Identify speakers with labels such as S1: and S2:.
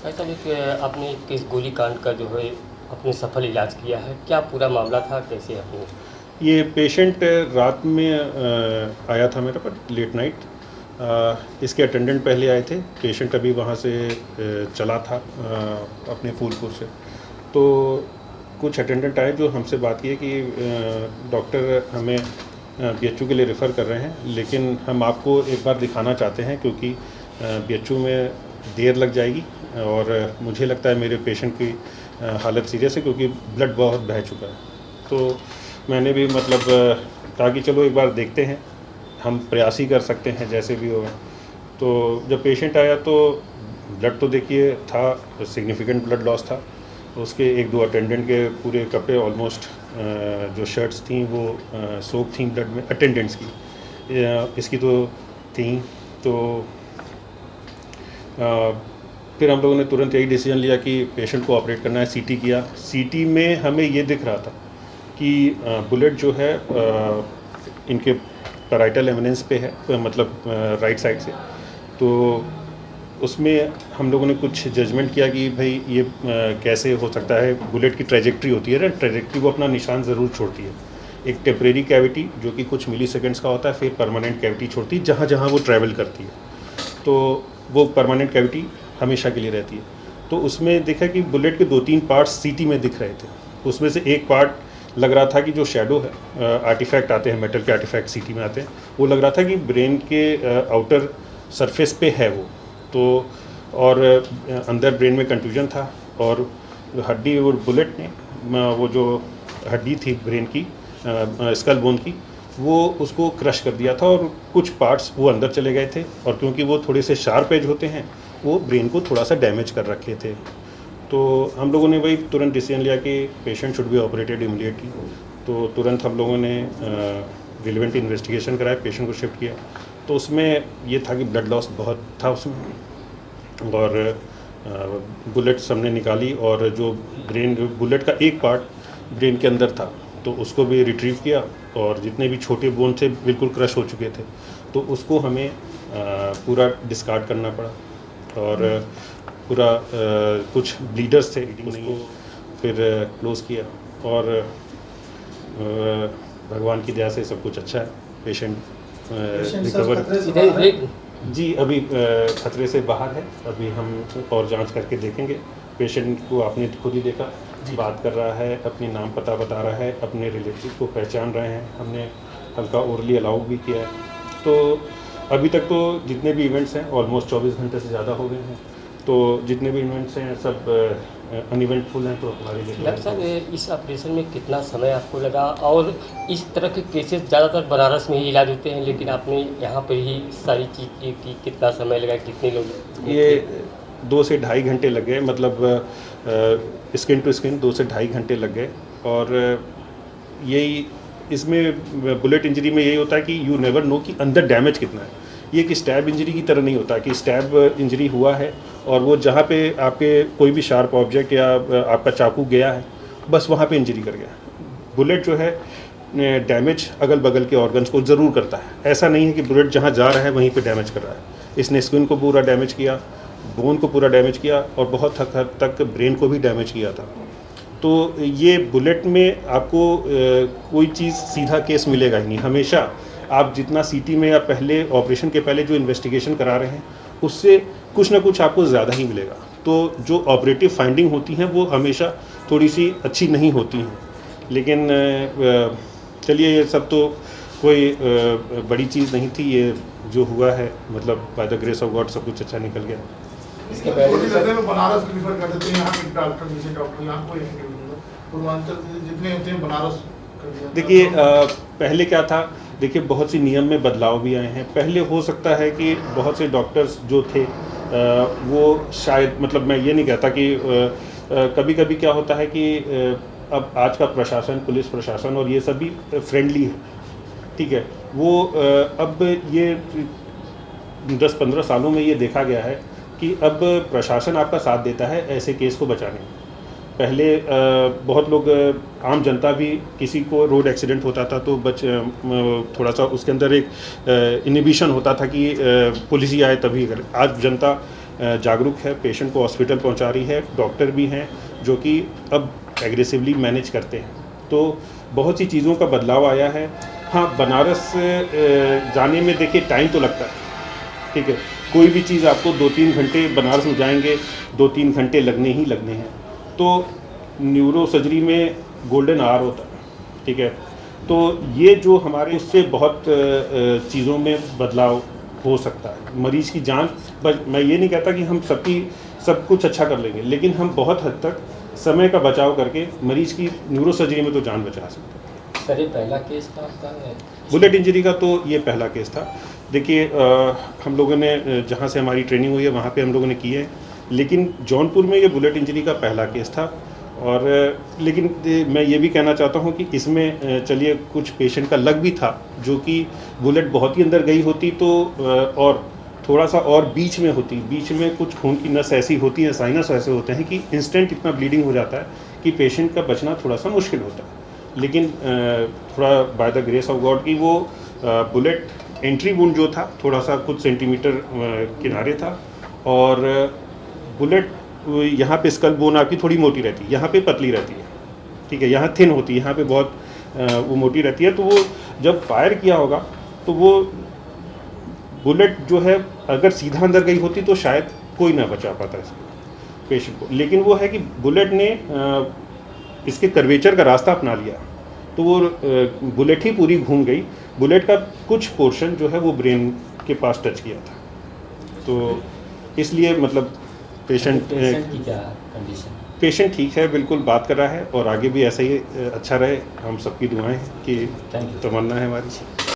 S1: ऐसा भी कि आपने किस गोलीकांड का जो है अपने सफल इलाज किया है, क्या पूरा मामला था, कैसे आपने?
S2: ये पेशेंट रात में आया था मेरे पर लेट नाइट। इसके अटेंडेंट पहले आए थे। पेशेंट अभी वहाँ से चला था अपने फूलपुर से। तो कुछ अटेंडेंट आए जो हमसे बात किए कि डॉक्टर हमें बीएचयू के लिए रेफ़र कर रहे हैं, लेकिन हम आपको एक बार दिखाना चाहते हैं क्योंकि बीएचयू में देर लग जाएगी और मुझे लगता है मेरे पेशेंट की हालत सीरियस है क्योंकि ब्लड बहुत बह चुका है। तो मैंने भी मतलब कहा कि चलो एक बार देखते हैं, हम प्रयास ही कर सकते हैं जैसे भी होगा। तो जब पेशेंट आया तो ब्लड तो देखिए था, सिग्निफिकेंट ब्लड लॉस था। उसके एक दो अटेंडेंट के पूरे कपड़े ऑलमोस्ट जो शर्ट्स थी वो सोक थी ब्लड में, अटेंडेंट्स की। इसकी तो थी। तो फिर हम लोगों ने तुरंत यही डिसीजन लिया कि पेशेंट को ऑपरेट करना है। सीटी किया। सीटी में हमें ये दिख रहा था कि बुलेट जो है इनके पैराइटल एमिनेंस पे है, मतलब राइट साइड से। तो उसमें हम लोगों ने कुछ जजमेंट किया कि भाई ये कैसे हो सकता है। बुलेट की ट्रेजेक्ट्री होती है ना, ट्रेजेक्ट्री वो अपना निशान ज़रूर छोड़ती है। एक टेम्परेरी कैविटी जो कि कुछ मिली सेकेंड्स का होता है, फिर परमानेंट कैविटी छोड़ती है जहाँ जहाँ वो ट्रैवल करती है। तो वो परमानेंट कैविटी हमेशा के लिए रहती है। तो उसमें देखा कि बुलेट के 2-3 पार्ट्स सीटी में दिख रहे थे। उसमें से एक पार्ट लग रहा था कि जो शेडो है, आर्टिफैक्ट आते हैं, मेटल के आर्टिफैक्ट सीटी में आते हैं, वो लग रहा था कि ब्रेन के आउटर सरफेस पे है वो। तो और अंदर ब्रेन में कंफ्यूजन था और हड्डी और बुलेट ने वो जो हड्डी थी ब्रेन की, स्कल बोन की, वो उसको क्रश कर दिया था और कुछ पार्ट्स वो अंदर चले गए थे। और क्योंकि वो थोड़े से शार्प एज होते हैं, वो ब्रेन को थोड़ा सा डैमेज कर रखे थे। तो हम लोगों ने वही तुरंत डिसीजन लिया कि patient should be operated immediately. तो तुरंत हम लोगों ने रिलेवेंट इन्वेस्टिगेशन कराया, पेशेंट को शिफ्ट किया। तो उसमें ये था कि ब्लड लॉस बहुत था उसमें, और बुलेट्स हमने निकाली और जो ब्रेन, बुलेट का एक पार्ट ब्रेन के अंदर था तो उसको भी रिट्रीव किया, और जितने भी छोटे बोन थे बिल्कुल क्रश हो चुके थे तो उसको हमें पूरा डिस्कार्ड करना पड़ा। और पूरा कुछ ब्लीडर्स थे, उसको फिर क्लोज़ किया। और भगवान की दया से सब कुछ अच्छा है। पेशेंट रिकवर जी अभी खतरे से बाहर है। अभी हम और जांच करके देखेंगे। पेशेंट को आपने खुद ही देखा, बात कर रहा है, अपनी नाम पता बता रहा है, अपने रिलेटिव को पहचान रहे हैं। हमने हल्का ओरली अलाउ भी किया है। तो अभी तक तो जितने भी इवेंट्स हैं ऑलमोस्ट 24 घंटे से ज़्यादा हो गए हैं। तो जितने भी इवेंट्स हैं सब अनइवेंटफुल हैं। तो हमारे लिए
S1: डॉक्टर साहब, इस ऑपरेशन में कितना समय आपको लगा? और इस तरह के केसेस ज़्यादातर बनारस में ही इलाज होते हैं, लेकिन आपने यहाँ पर ही सारी चीज़ की, कितना समय लगा, कितने लोग?
S2: ये 2 से ढाई घंटे लग गए, मतलब स्किन टू स्किन 2 से ढाई घंटे लग गए। और यही इसमें बुलेट इंजरी में यही होता है कि यू नेवर नो कि अंदर डैमेज कितना है। ये कि स्टैब इंजरी की तरह नहीं होता कि स्टैब इंजरी हुआ है और वो जहाँ पे आपके कोई भी शार्प ऑब्जेक्ट या आपका चाकू गया है बस वहाँ पे इंजरी कर गया। बुलेट जो है डैमेज अगल बगल के ऑर्गन्स को ज़रूर करता है। ऐसा नहीं है कि बुलेट जहाँ जा रहा है वहीं पे डैमेज कर रहा है। इसने स्किन को पूरा डैमेज किया, बोन को पूरा डैमेज किया और बहुत हद तक ब्रेन को भी डैमेज किया था। तो ये बुलेट में आपको कोई चीज़ सीधा केस मिलेगा ही नहीं। हमेशा आप जितना सीटी में या पहले ऑपरेशन के पहले जो इन्वेस्टिगेशन करा रहे हैं उससे कुछ ना कुछ आपको ज़्यादा ही मिलेगा। तो जो ऑपरेटिव फाइंडिंग होती हैं वो हमेशा थोड़ी सी अच्छी नहीं होती हैं। लेकिन चलिए, ये सब तो कोई बड़ी चीज़ नहीं थी। ये जो हुआ है मतलब by the grace of God सब कुछ अच्छा निकल गया।
S3: इसके पहले बनारस प्रीफर कर देते हैं, यहाँ के डॉक्टर जैसे डॉक्टर यहाँ कोई पूर्वांचल जितने होते हैं बनारस कर दिया।
S2: देखिए पहले क्या था, देखिए बहुत सी नियम में बदलाव भी आए हैं। पहले हो सकता है कि बहुत से डॉक्टर्स जो थे वो शायद, मतलब मैं ये नहीं कहता कि कभी कभी क्या होता है कि अब आज का प्रशासन, पुलिस प्रशासन और ये सभी फ्रेंडली है, ठीक है। वो अब ये 10-15 सालों में ये देखा गया है कि अब प्रशासन आपका साथ देता है ऐसे केस को बचाने में। पहले बहुत लोग, आम जनता भी, किसी को रोड एक्सीडेंट होता था तो थोड़ा सा उसके अंदर एक इनिबिशन होता था कि पुलिस ही आए तभी करे। आज जनता जागरूक है, पेशेंट को हॉस्पिटल पहुंचा रही है, डॉक्टर भी हैं जो कि अब एग्रेसिवली मैनेज करते हैं। तो बहुत सी चीज़ों का बदलाव आया है। हाँ, बनारस जाने में देखिए टाइम तो लगता है, ठीक है। कोई भी चीज़ आपको 2-3 घंटे, बनारस में जाएंगे 2-3 घंटे लगने ही लगने हैं। तो न्यूरो सर्जरी में गोल्डन आवर होता है, ठीक है। तो ये जो हमारे उससे बहुत चीज़ों में बदलाव हो सकता है। मरीज़ की जान, बस मैं ये नहीं कहता कि हम सब कुछ अच्छा कर लेंगे, लेकिन हम बहुत हद तक समय का बचाव करके मरीज़ की न्यूरो सर्जरी में तो जान बचा सकते हैं।
S1: सर, ये पहला केस था आपका?
S2: बुलेट इंजरी का तो ये पहला केस था। देखिए, हम लोगों ने जहाँ से हमारी ट्रेनिंग हुई है वहाँ पे हम लोगों ने की है, लेकिन जौनपुर में ये बुलेट इंजरी का पहला केस था। और लेकिन मैं ये भी कहना चाहता हूँ कि इसमें चलिए कुछ पेशेंट का लक भी था, जो कि बुलेट बहुत ही अंदर गई होती तो और थोड़ा सा और बीच में होती, बीच में कुछ खून की नस ऐसी होती है, साइनस ऐसे होते हैं कि इंस्टेंट इतना ब्लीडिंग हो जाता है कि पेशेंट का बचना थोड़ा सा मुश्किल होता है। लेकिन थोड़ा by the grace of God कि वो बुलेट एंट्री वुंड जो था थोड़ा सा कुछ सेंटीमीटर किनारे था, और बुलेट यहाँ पे स्कल बोन आपकी थोड़ी मोटी रहती है, यहाँ पे पतली रहती है, ठीक है। यहाँ थिन होती है, यहाँ पे बहुत वो मोटी रहती है। तो वो जब फायर किया होगा तो वो बुलेट जो है अगर सीधा अंदर गई होती तो शायद कोई ना बचा पाता इसको, पेशेंट को। लेकिन वो है कि बुलेट ने इसके कर्वेचर का रास्ता अपना लिया, तो वो बुलेट ही पूरी घूम गई। बुलेट का कुछ पोर्शन जो है वो ब्रेन के पास टच किया था, तो इसलिए मतलब पेशेंट
S1: की क्या कंडीशन?
S2: पेशेंट ठीक है, बिल्कुल बात कर रहा है, और आगे भी ऐसा ही अच्छा रहे। हम सबकी दुआएं हैं कि तमन्ना है हमारी।